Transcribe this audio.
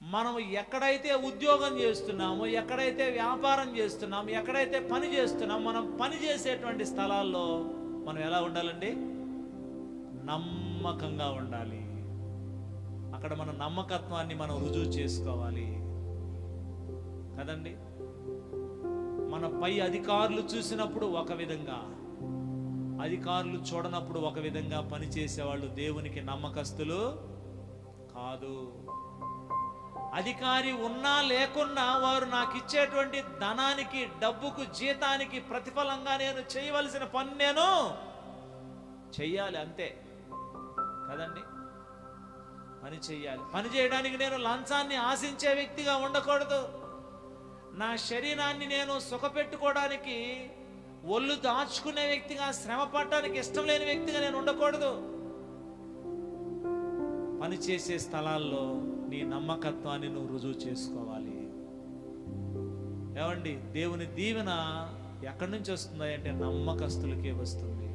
మనం ఎక్కడైతే ఉద్యోగం చేస్తున్నామో, ఎక్కడైతే వ్యాపారం చేస్తున్నామో, ఎక్కడైతే పని చేస్తున్నామో, మనం పని చేసేటువంటి స్థలాల్లో మనం ఎలా ఉండాలండి? నమ్మకంగా ఉండాలి. అక్కడ మన నమ్మకత్వాన్ని మనం రుజువు చేసుకోవాలి కదండి. మన పై అధికారులు చూసినప్పుడు ఒక విధంగా, అధికారులు చూడనప్పుడు ఒక విధంగా పనిచేసేవాళ్ళు దేవునికి నమ్మకస్తులు కాదు. అధికారి ఉన్నా లేకున్నా వారు నాకు ఇచ్చేటువంటి ధనానికి, డబ్బుకు, జీతానికి ప్రతిఫలంగా నేను చేయవలసిన పని నేను చెయ్యాలి, అంతే కదండి. పని చెయ్యాలి. పని చేయడానికి నేను లంచాన్ని ఆశించే వ్యక్తిగా ఉండకూడదు. నా శరీరాన్ని నేను సుఖపెట్టుకోవడానికి ఒళ్ళు దాచుకునే వ్యక్తిగా, శ్రమ పడటానికి ఇష్టం లేని వ్యక్తిగా నేను ఉండకూడదు. పని చేసే స్థలాల్లో నీ నమ్మకత్వాన్ని నువ్వు రుజువు చేసుకోవాలి. ఏమండి, దేవుని దీవెన ఎక్కడి నుంచి వస్తుంది అంటే నమ్మకస్తులకే వస్తుంది.